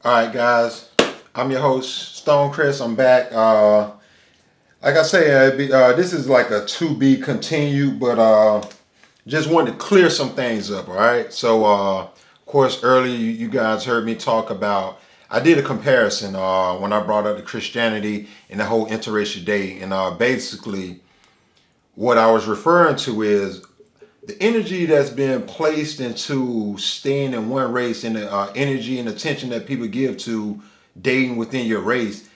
All right, guys. I'm your host, Stone Chris. I'm back. Like I say, this is like a to be continued, but just wanted to clear some things up. All right. So, of course, earlier you guys heard me talk about. I did a comparison when I brought up the Christianity and the whole interracial dating, and basically what I was referring to is the energy that's been placed into staying in one race and the energy and attention that people give to dating within your race,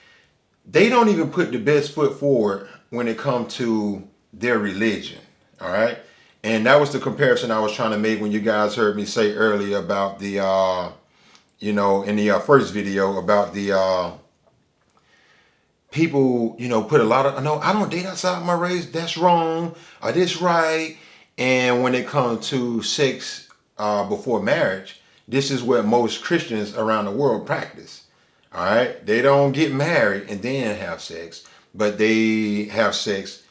they don't even put the best foot forward when it comes to their religion. All right. And that was the comparison I was trying to make when you guys heard me say earlier about the, in the first video about the people, put a lot of, no, I don't date outside my race. That's wrong. Or this right. And when it comes to sex before marriage, this is what most Christians around the world practice. All right. They don't get married and then have sex, but they have sex,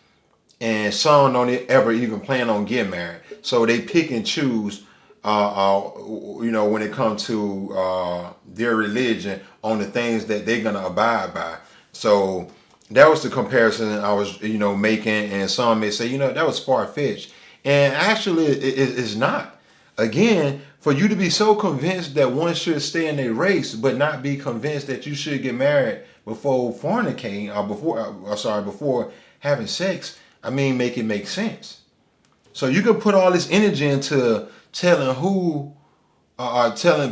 and some don't ever even plan on getting married. So they pick and choose, when it comes to their religion on the things that they're going to abide by. So that was the comparison I was, making. And some may say, that was far fetched. And actually, it's not. Again, for you to be so convinced that one should stay in a race, but not be convinced that you should get married before fornicating, or before having sex, make it make sense. So you can put all this energy into telling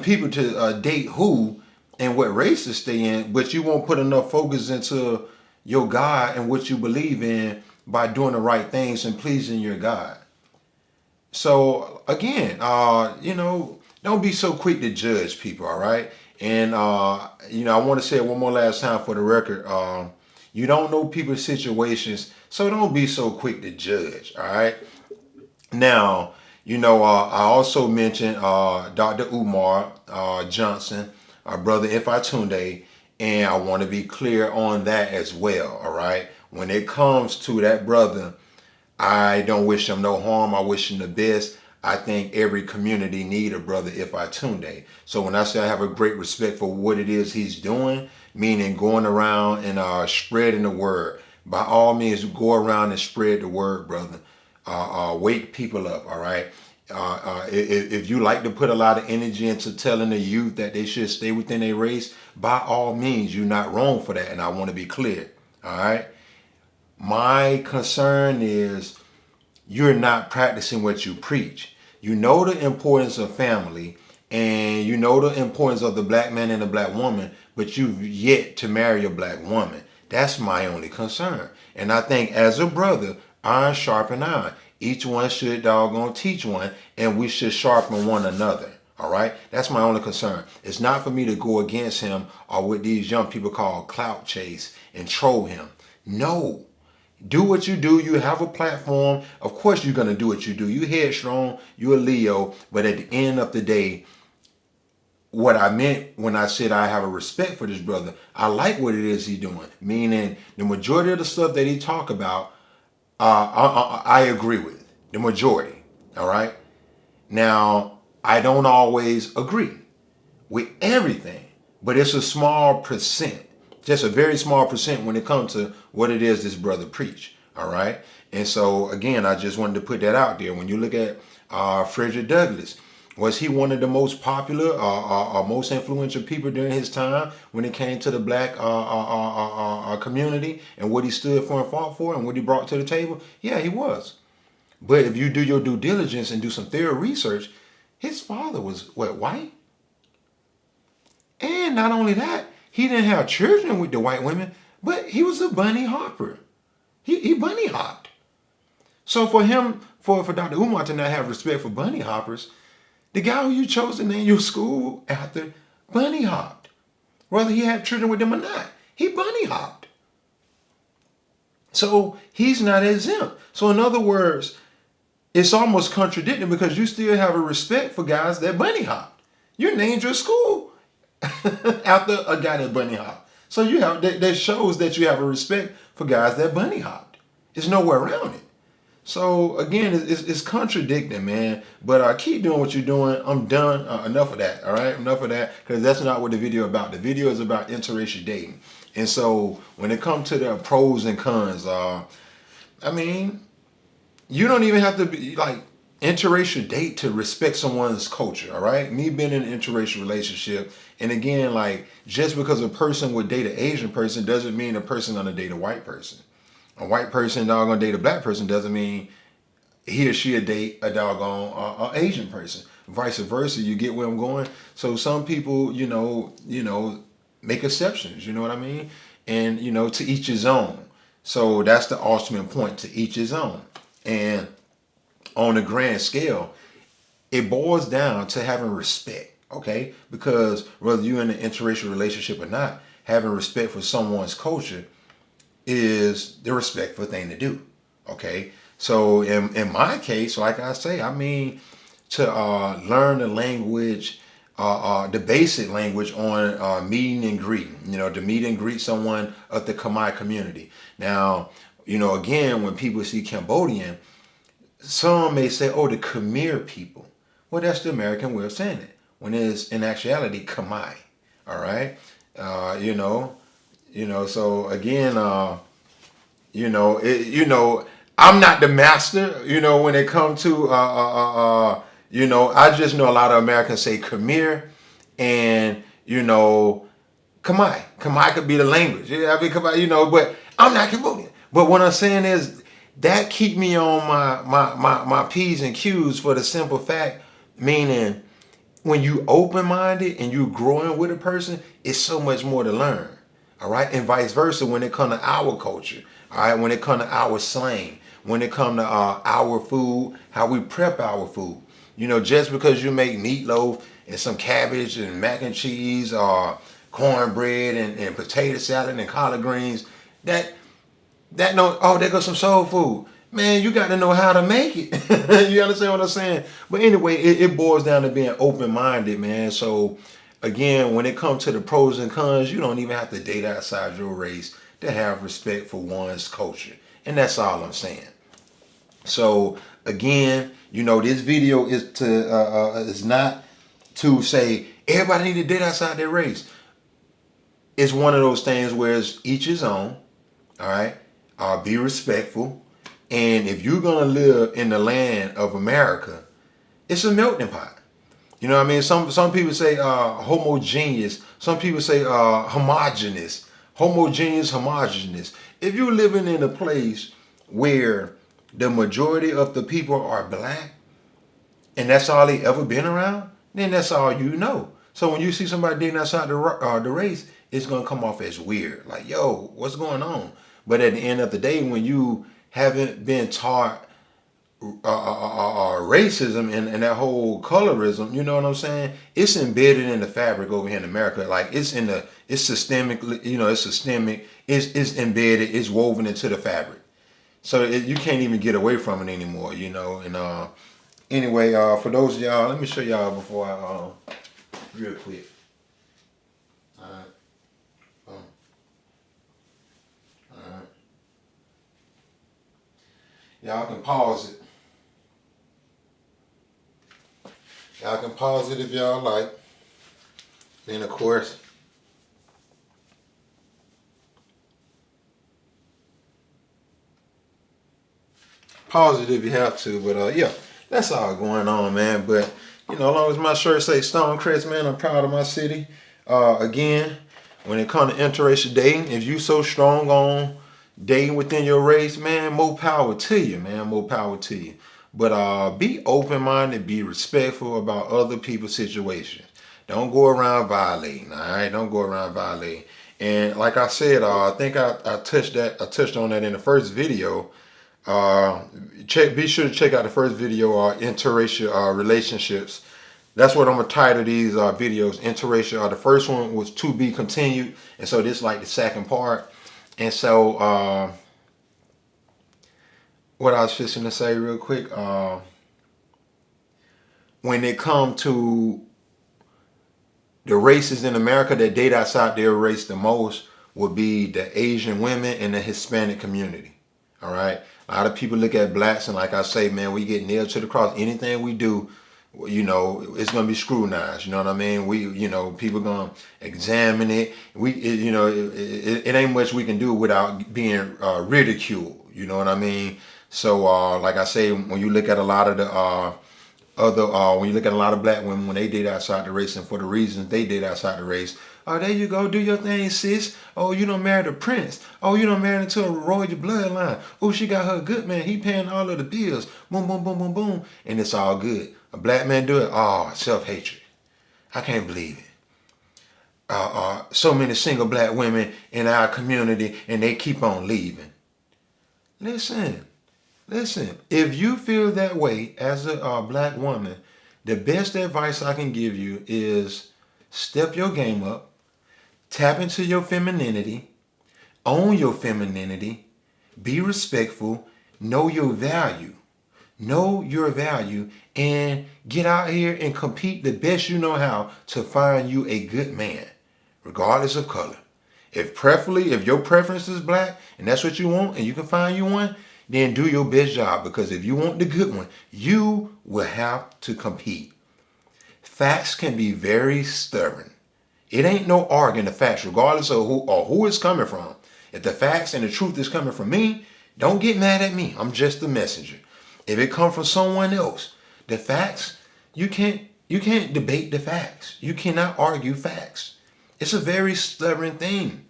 people to date who and what race to stay in, but you won't put enough focus into your God and what you believe in by doing the right things and pleasing your God. So again, don't be so quick to judge people, all right? And I want to say it one more last time for the record. You don't know people's situations, so don't be so quick to judge, all right? Now, I also mentioned Dr. Umar Johnson, our brother Ifatunde, and I want to be clear on that as well, all right? When it comes to that brother, I don't wish him no harm. I wish him the best. I think every community need a brother Ifatunde. So when I say I have a great respect for what it is he's doing, meaning going around and spreading the word, by all means, go around and spread the word, brother. Wake people up, all right? If you like to put a lot of energy into telling the youth that they should stay within a race, by all means, you're not wrong for that, and I want to be clear, all right? My concern is you're not practicing what you preach. You know the importance of family, and you know the importance of the black man and the black woman, but you've yet to marry a black woman. That's my only concern. And I think as a brother, iron sharpen iron. Each one should doggone teach one, and we should sharpen one another. All right? That's my only concern. It's not for me to go against him or what these young people call clout chase and troll him. No. Do what you do. You have a platform. Of course you're going to do what you do. You headstrong. You're a Leo. But at the end of the day, what I meant when I said I have a respect for this brother, I like what it is he's doing. Meaning the majority of the stuff that he talk about, I agree with. The majority. All right? Now, I don't always agree with everything. But it's a small percent. Just a very small percent when it comes to what it is this brother preach. All right. And so again, I just wanted to put that out there. When you look at Frederick Douglass, was he one of the most popular or most influential people during his time when it came to the black community and what he stood for and fought for and what he brought to the table? Yeah, he was. But if you do your due diligence and do some thorough research, his father was what, white? And not only that, he didn't have children with the white women, but he was a bunny hopper. He bunny hopped. So for him, for Dr. Umar to not have respect for bunny hoppers, the guy who you chose to name your school after bunny hopped. Whether he had children with them or not, he bunny hopped. So he's not exempt. So in other words, it's almost contradicting because you still have a respect for guys that bunny hopped. You named your school after a guy that bunny hopped. So that shows that you have a respect for guys that bunny hopped. There's nowhere around it. So again, it's contradicting, man. But keep doing what you're doing. I'm done. Enough of that. All right, enough of that, because that's not what the video is about. The video is about interracial dating. And so when it comes to the pros and cons, I mean, you don't even have to be like interracial date to respect someone's culture. All right, me being in an interracial relationship, and again, like just because a person would date an Asian person doesn't mean a person gonna date a white person. A white person dog gonna date a black person doesn't mean he or she a date a doggone Asian person. Vice versa. You get where I'm going. So some people, make exceptions. You know what I mean? And to each his own. So that's the ultimate point. To each his own. And on a grand scale, it boils down to having respect. Okay, because whether you're in an interracial relationship or not, having respect for someone's culture is the respectful thing to do. Okay. So in my case, like I say, I mean to learn the language, the basic language on meeting and greeting, to meet and greet someone of the Khmer community. Now, again, when people see Cambodian, some may say, oh, the Khmer people. Well, that's the American way of saying it, when it's in actuality Khmer. All right. So again, I'm not the master, when it comes to, I just know a lot of Americans say Khmer and, Khmer. Khmer could be the language. Yeah, I mean, Khmer, but I'm not Cambodian. But what I'm saying is that keep me on my P's and Q's for the simple fact, meaning when you open-minded and you growing with a person, it's so much more to learn. All right. And vice versa when it comes to our culture. All right. When it comes to our slang, when it comes to our food, how we prep our food. Just because you make meatloaf and some cabbage and mac and cheese or cornbread and potato salad and collard greens, there goes some soul food. Man, you got to know how to make it. You understand what I'm saying? But anyway, it boils down to being open-minded, man. So again, when it comes to the pros and cons, you don't even have to date outside your race to have respect for one's culture. And that's all I'm saying. So again, this video is not to say everybody need to date outside their race. It's one of those things where it's each his own. All right. Be respectful. And if you're going to live in the land of America, it's a melting pot. You know what I mean? Some people say homogeneous. Some people say homogeneous. Homogeneous. If you're living in a place where the majority of the people are black, and that's all they ever been around, then that's all you know. So when you see somebody dating outside the race, it's going to come off as weird. Like, yo, what's going on? But at the end of the day, when you haven't been taught racism and that whole colorism, you know what I'm saying? It's embedded in the fabric over here in America. Like it's systemic, it's systemic, it's embedded, it's woven into the fabric. So you can't even get away from it anymore, and anyway, for those of y'all, let me show y'all before I, real quick. All right. Alright. Y'all can pause it. Y'all can pause it if y'all like. Then of course, pause it if you have to. But yeah, that's all going on, man. But as long as my shirt say Stonecrest, man, I'm proud of my city. Again, when it comes to interracial dating, if you so strong on dating within your race, man, more power to you, man. More power to you. But be open-minded, be respectful about other people's situations. Don't go around violating, all right? Don't go around violating. And like I said, I think I touched on that in the first video. Be sure to check out the first video, interracial relationships. That's what I'm gonna title these videos, interracial. The first one was to be continued, and so this is like the second part. And so what I was fixing to say real quick, when it come to the races in America that date outside their race the most would be the Asian women and the Hispanic community. All right. A lot of people look at blacks and, like I say, man, we get nailed to the cross. Anything we do, it's gonna be scrutinized. You know what I mean? People gonna examine it. It ain't much we can do without being ridiculed. You know what I mean? So, like I say, when you look at a lot of the when you look at a lot of black women when they date outside the race and for the reasons they date outside the race, oh, there you go, do your thing, sis. Oh, you done married a prince. Oh, you done married into a royal bloodline. Oh, she got her good man. He paying all of the bills. Boom, boom, boom, boom, boom. And it's all good. A black man do it. Oh, self-hatred. I can't believe it. So many single black women in our community and they keep on leaving. Listen. If you feel that way as a black woman, the best advice I can give you is step your game up, tap into your femininity, own your femininity, be respectful, know your value, and get out here and compete the best you know how to find you a good man, regardless of color. If your preference is black and that's what you want and you can find you one, then do your best job, because if you want the good one, you will have to compete. Facts can be very stubborn. It ain't no arguing the facts, regardless of who it's coming from. If the facts and the truth is coming from me, don't get mad at me. I'm just the messenger. If it comes from someone else, the facts, you can't debate the facts. You cannot argue facts. It's a very stubborn thing.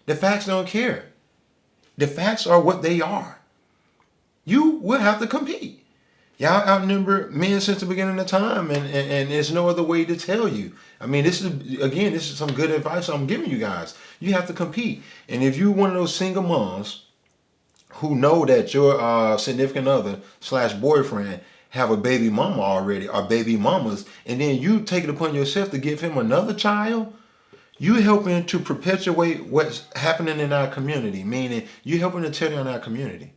The facts don't care. The facts are what they are. You will have to compete. Y'all outnumber men since the beginning of time, and there's no other way to tell you. I mean, this is some good advice I'm giving you guys. You have to compete. And if you're one of those single moms who know that your significant other / boyfriend have a baby mama already, or baby mamas, and then you take it upon yourself to give him another child, you helping to perpetuate what's happening in our community, meaning you helping to tear down our community.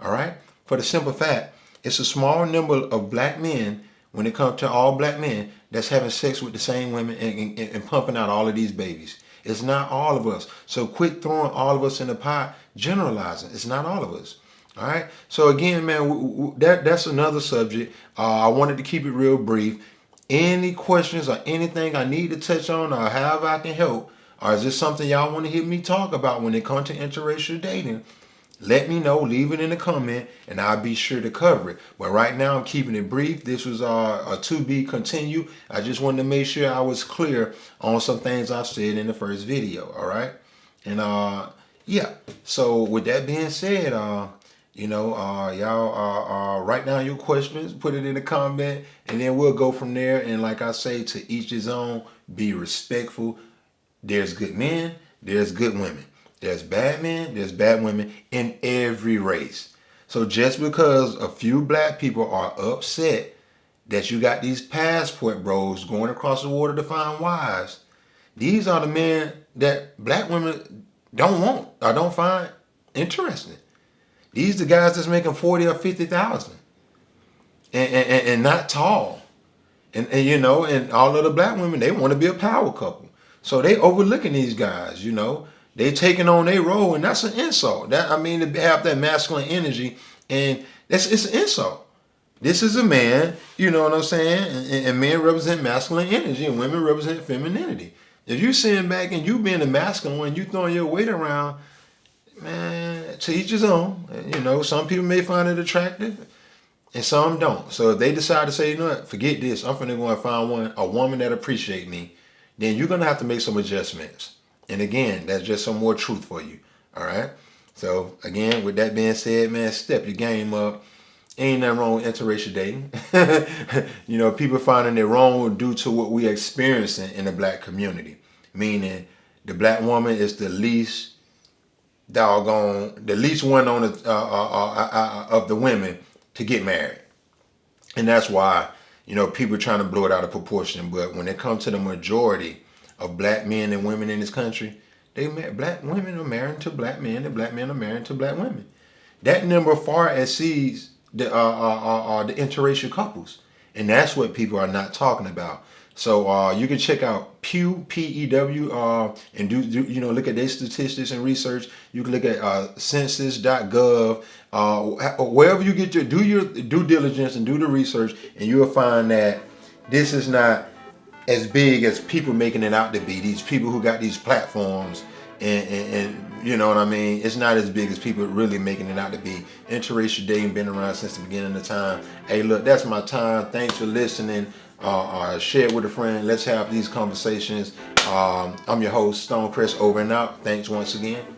All right? For the simple fact, it's a small number of black men, when it comes to all black men, that's having sex with the same women and pumping out all of these babies. It's not all of us. So quit throwing all of us in the pot, generalizing. It's not all of us. All right? So again, man, that's another subject. I wanted to keep it real brief. Any questions or anything I need to touch on or however I can help, or is this something y'all want to hear me talk about when it comes to interracial dating? Let me know, leave it in the comment, and I'll be sure to cover it. But right now, I'm keeping it brief. This was a to be continue. I just wanted to make sure I was clear on some things I said in the first video, all right? And yeah, so with that being said, y'all write down your questions, put it in the comment, and then we'll go from there. And like I say, to each his own, be respectful. There's good men, there's good women. There's bad men, there's bad women in every race. So just because a few black people are upset that you got these passport bros going across the water to find wives, these are the men that black women don't want or don't find interesting. These are the guys that's making 40 or 50,000 and not tall. And all of the black women, they want to be a power couple. So they overlooking these guys, They taking on their role, and that's an insult. To have that masculine energy, and it's an insult. This is a man, you know what I'm saying? And men represent masculine energy, and women represent femininity. If you sitting back and you being the masculine one, you throwing your weight around, man, to each his own. Some people may find it attractive, and some don't. So if they decide to say, forget this, I'm finna go and find a woman that appreciate me, then you're gonna have to make some adjustments. And again, that's just some more truth for you. All right. So again, with that being said, man, step your game up. Ain't nothing wrong with interracial dating. People finding it wrong due to what we experiencing in the black community. Meaning the black woman is the least one on of the women to get married. And that's why, people are trying to blow it out of proportion. But when it comes to the majority of black men and women in this country, black women are married to black men, and black men are married to black women. That number far exceeds the interracial couples, and that's what people are not talking about. So you can check out Pew, P-E-W, and look at their statistics and research. You can look at census.gov. Wherever you get do your due diligence and do the research, and you'll find that this is not as big as people making it out to be. These people who got these platforms, and you know what I mean, it's not as big as people really making it out to be. Interracial dating been around since the beginning of time. Hey, look, that's my time. Thanks for listening. Share it with a friend. Let's have these conversations. I'm your host, Stonecrest, over and out. Thanks once again.